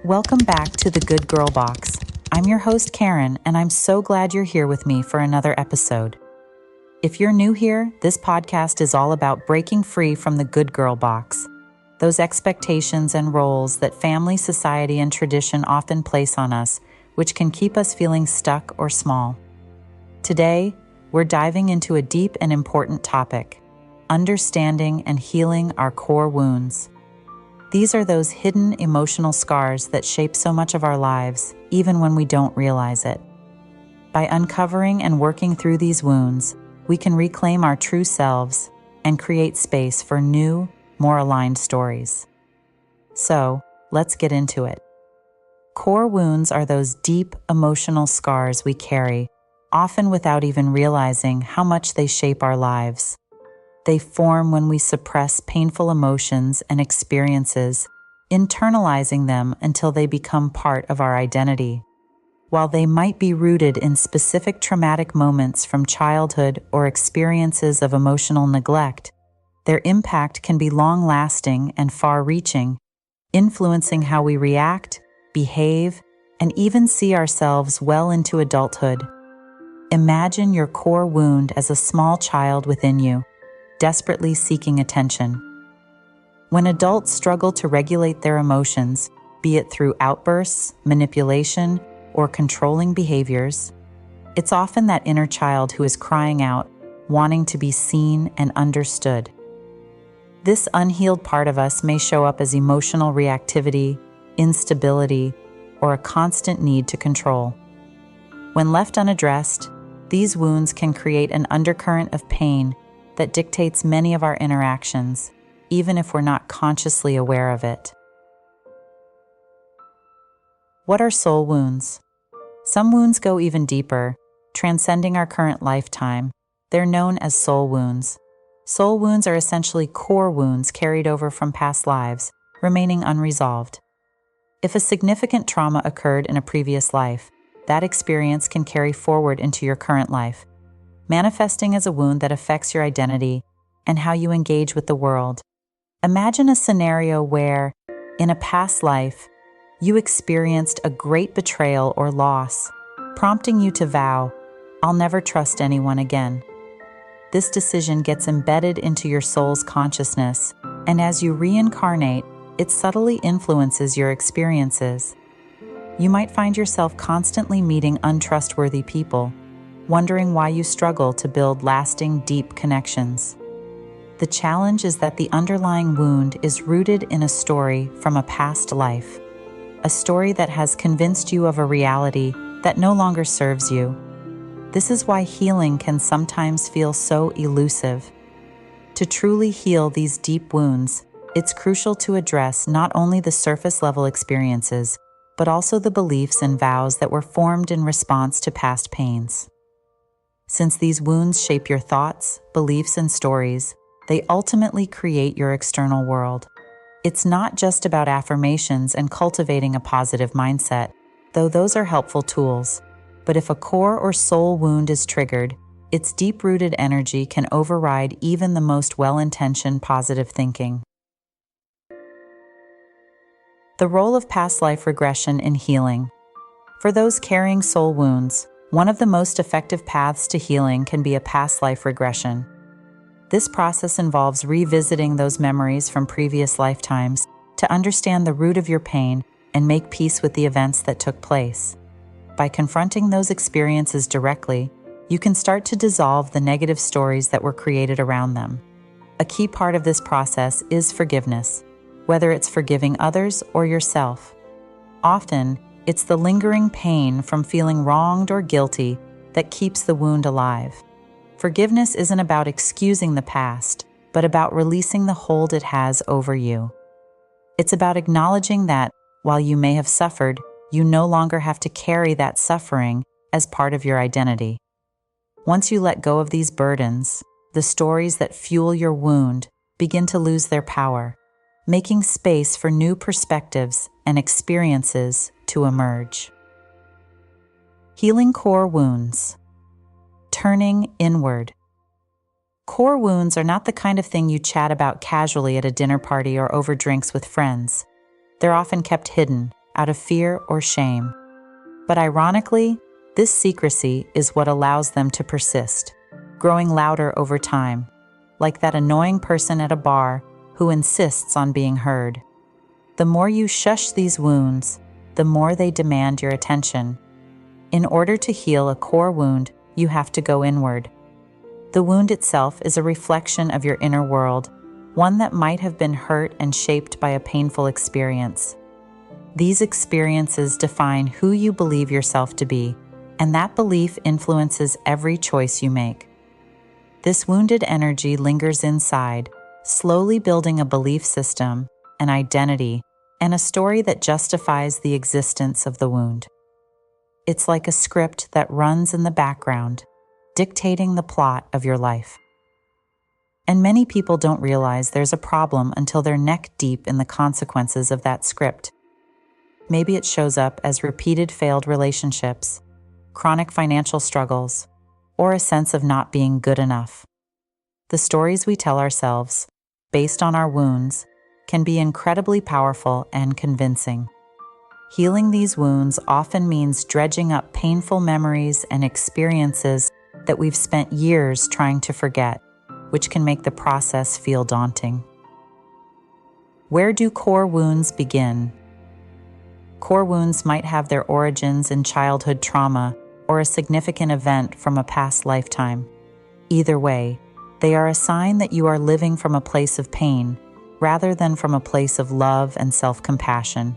Welcome back to the Good Girl Box. I'm your host, Karen, and I'm so glad you're here with me for another episode. If you're new here, this podcast is all about breaking free from the good girl box, those expectations and roles that family, society, and tradition often place on us, which can keep us feeling stuck or small. Today, we're diving into a deep and important topic: understanding and healing our core wounds. These are those hidden emotional scars that shape so much of our lives, even when we don't realize it. By uncovering and working through these wounds, we can reclaim our true selves and create space for new, more aligned stories. So, let's get into it. Core wounds are those deep emotional scars we carry, often without even realizing how much they shape our lives. They form when we suppress painful emotions and experiences, internalizing them until they become part of our identity. While they might be rooted in specific traumatic moments from childhood or experiences of emotional neglect, their impact can be long-lasting and far-reaching, influencing how we react, behave, and even see ourselves well into adulthood. Imagine your core wound as a small child within you, desperately seeking attention. When adults struggle to regulate their emotions, be it through outbursts, manipulation, or controlling behaviors, it's often that inner child who is crying out, wanting to be seen and understood. This unhealed part of us may show up as emotional reactivity, instability, or a constant need to control. When left unaddressed, these wounds can create an undercurrent of pain that dictates many of our interactions, even if we're not consciously aware of it. What are soul wounds? Some wounds go even deeper, transcending our current lifetime. They're known as soul wounds. Soul wounds are essentially core wounds carried over from past lives, remaining unresolved. If a significant trauma occurred in a previous life, that experience can carry forward into your current life, manifesting as a wound that affects your identity and how you engage with the world. Imagine a scenario where, in a past life, you experienced a great betrayal or loss, prompting you to vow, "I'll never trust anyone again." This decision gets embedded into your soul's consciousness, and as you reincarnate, it subtly influences your experiences. You might find yourself constantly meeting untrustworthy people, wondering why you struggle to build lasting, deep connections. The challenge is that the underlying wound is rooted in a story from a past life, a story that has convinced you of a reality that no longer serves you. This is why healing can sometimes feel so elusive. To truly heal these deep wounds, it's crucial to address not only the surface-level experiences, but also the beliefs and vows that were formed in response to past pains. Since these wounds shape your thoughts, beliefs, and stories, they ultimately create your external world. It's not just about affirmations and cultivating a positive mindset, though those are helpful tools. But if a core or soul wound is triggered, its deep-rooted energy can override even the most well-intentioned positive thinking. The role of past life regression in healing. For those carrying soul wounds, one of the most effective paths to healing can be a past life regression. This process involves revisiting those memories from previous lifetimes to understand the root of your pain and make peace with the events that took place. By confronting those experiences directly, you can start to dissolve the negative stories that were created around them. A key part of this process is forgiveness, whether it's forgiving others or yourself. Often, it's the lingering pain from feeling wronged or guilty that keeps the wound alive. Forgiveness isn't about excusing the past, but about releasing the hold it has over you. It's about acknowledging that, while you may have suffered, you no longer have to carry that suffering as part of your identity. Once you let go of these burdens, the stories that fuel your wound begin to lose their power, making space for new perspectives and experiences to emerge. Healing core wounds. Turning inward. Core wounds are not the kind of thing you chat about casually at a dinner party or over drinks with friends. They're often kept hidden, out of fear or shame. But ironically, this secrecy is what allows them to persist, growing louder over time, like that annoying person at a bar who insists on being heard. The more you shush these wounds, the more they demand your attention. In order to heal a core wound, you have to go inward. The wound itself is a reflection of your inner world, one that might have been hurt and shaped by a painful experience. These experiences define who you believe yourself to be, and that belief influences every choice you make. This wounded energy lingers inside, slowly building a belief system, an identity, and a story that justifies the existence of the wound. It's like a script that runs in the background, dictating the plot of your life. And many people don't realize there's a problem until they're neck deep in the consequences of that script. Maybe it shows up as repeated failed relationships, chronic financial struggles, or a sense of not being good enough. The stories we tell ourselves, based on our wounds, can be incredibly powerful and convincing. Healing these wounds often means dredging up painful memories and experiences that we've spent years trying to forget, which can make the process feel daunting. Where do core wounds begin? Core wounds might have their origins in childhood trauma or a significant event from a past lifetime. Either way, they are a sign that you are living from a place of pain rather than from a place of love and self-compassion.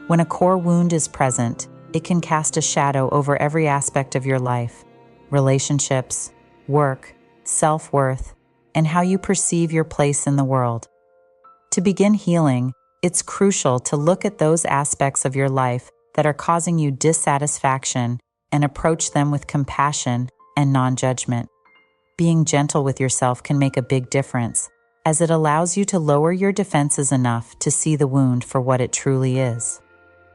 When a core wound is present, it can cast a shadow over every aspect of your life: relationships, work, self-worth, and how you perceive your place in the world. To begin healing, it's crucial to look at those aspects of your life that are causing you dissatisfaction and approach them with compassion and non-judgment. Being gentle with yourself can make a big difference, as it allows you to lower your defenses enough to see the wound for what it truly is.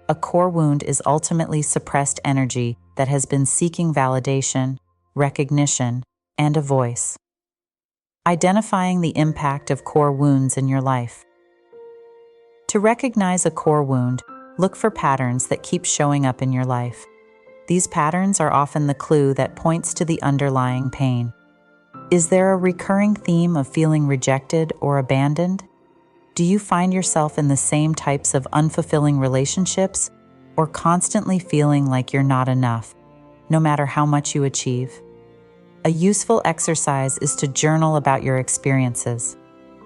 A core wound is ultimately suppressed energy that has been seeking validation, recognition, and a voice. Identifying the impact of core wounds in your life. To recognize a core wound, look for patterns that keep showing up in your life. These patterns are often the clue that points to the underlying pain. Is there a recurring theme of feeling rejected or abandoned? Do you find yourself in the same types of unfulfilling relationships, or constantly feeling like you're not enough, no matter how much you achieve? A useful exercise is to journal about your experiences.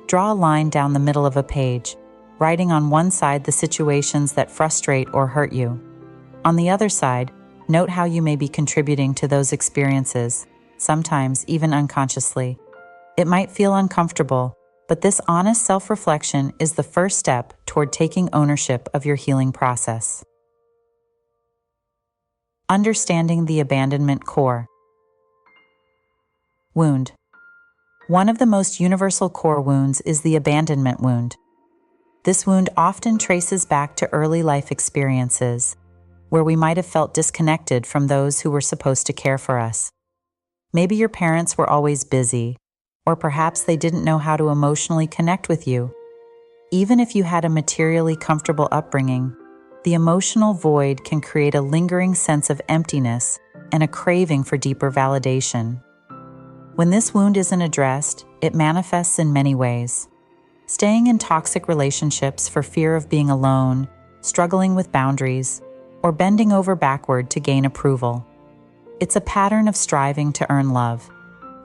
Draw a line down the middle of a page, writing on one side the situations that frustrate or hurt you. On the other side, note how you may be contributing to those experiences, sometimes even unconsciously. It might feel uncomfortable, but this honest self-reflection is the first step toward taking ownership of your healing process. Understanding the abandonment core. Wound. One of the most universal core wounds is the abandonment wound. This wound often traces back to early life experiences, where we might have felt disconnected from those who were supposed to care for us. Maybe your parents were always busy, or perhaps they didn't know how to emotionally connect with you. Even if you had a materially comfortable upbringing, the emotional void can create a lingering sense of emptiness and a craving for deeper validation. When this wound isn't addressed, it manifests in many ways. Staying in toxic relationships for fear of being alone, struggling with boundaries, or bending over backward to gain approval. It's a pattern of striving to earn love,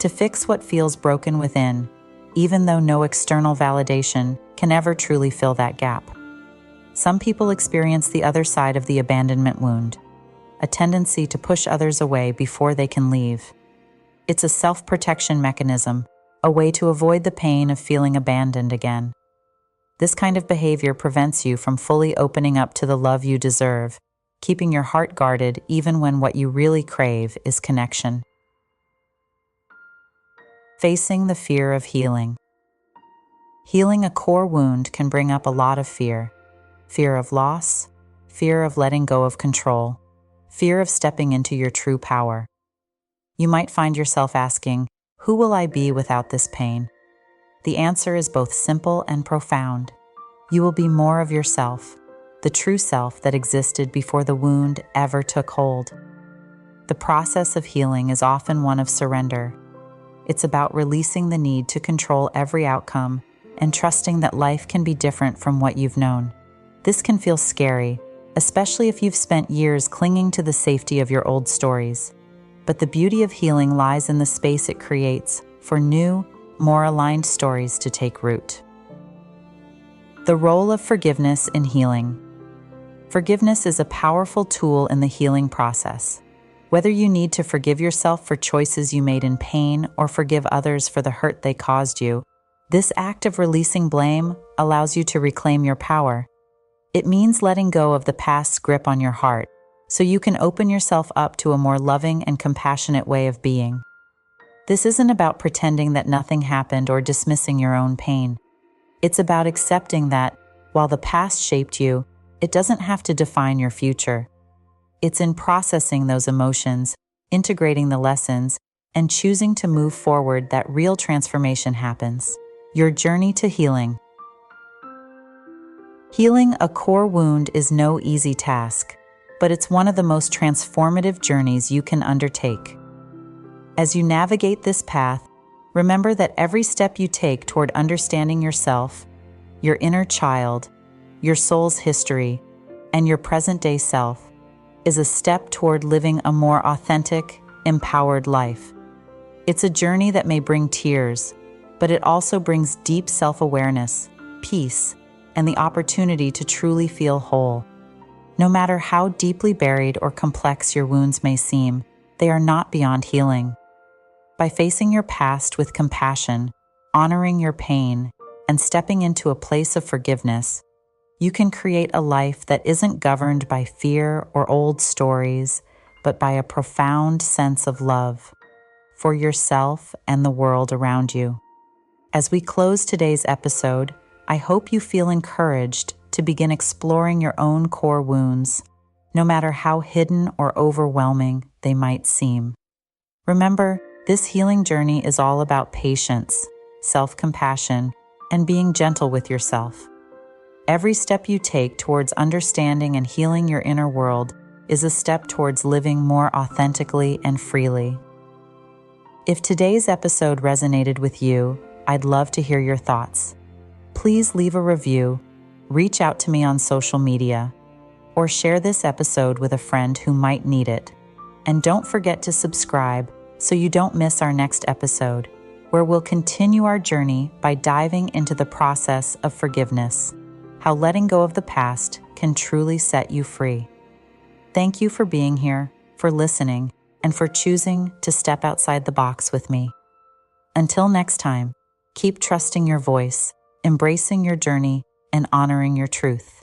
to fix what feels broken within, even though no external validation can ever truly fill that gap. Some people experience the other side of the abandonment wound, a tendency to push others away before they can leave. It's a self-protection mechanism, a way to avoid the pain of feeling abandoned again. This kind of behavior prevents you from fully opening up to the love you deserve, keeping your heart guarded even when what you really crave is connection. Facing the fear of healing. Healing a core wound can bring up a lot of fear. Fear of loss, fear of letting go of control, fear of stepping into your true power. You might find yourself asking, who will I be without this pain? The answer is both simple and profound. You will be more of yourself, the the true self that existed before the wound ever took hold. The process of healing is often one of surrender. It's about releasing the need to control every outcome and trusting that life can be different from what you've known. This can feel scary, especially if you've spent years clinging to the safety of your old stories. But the beauty of healing lies in the space it creates for new, more aligned stories to take root. The role of forgiveness in healing. Forgiveness is a powerful tool in the healing process. Whether you need to forgive yourself for choices you made in pain or forgive others for the hurt they caused you, this act of releasing blame allows you to reclaim your power. It means letting go of the past's grip on your heart, so you can open yourself up to a more loving and compassionate way of being. This isn't about pretending that nothing happened or dismissing your own pain. It's about accepting that, while the past shaped you, it doesn't have to define your future. It's in processing those emotions, integrating the lessons, and choosing to move forward that real transformation happens. Your journey to healing. Healing a core wound is no easy task, but it's one of the most transformative journeys you can undertake. As you navigate this path, remember that every step you take toward understanding yourself, your inner child, your soul's history, and your present-day self is a step toward living a more authentic, empowered life. It's a journey that may bring tears, but it also brings deep self-awareness, peace, and the opportunity to truly feel whole. No matter how deeply buried or complex your wounds may seem, they are not beyond healing. By facing your past with compassion, honoring your pain, and stepping into a place of forgiveness, you can create a life that isn't governed by fear or old stories, but by a profound sense of love for yourself and the world around you. As we close today's episode, I hope you feel encouraged to begin exploring your own core wounds, no matter how hidden or overwhelming they might seem. Remember, this healing journey is all about patience, self-compassion, and being gentle with yourself. Every step you take towards understanding and healing your inner world is a step towards living more authentically and freely. If today's episode resonated with you, I'd love to hear your thoughts. Please leave a review, reach out to me on social media, or share this episode with a friend who might need it. And don't forget to subscribe so you don't miss our next episode, where we'll continue our journey by diving into the process of forgiveness, how letting go of the past can truly set you free. Thank you for being here, for listening, and for choosing to step outside the box with me. Until next time, keep trusting your voice, embracing your journey, and honoring your truth.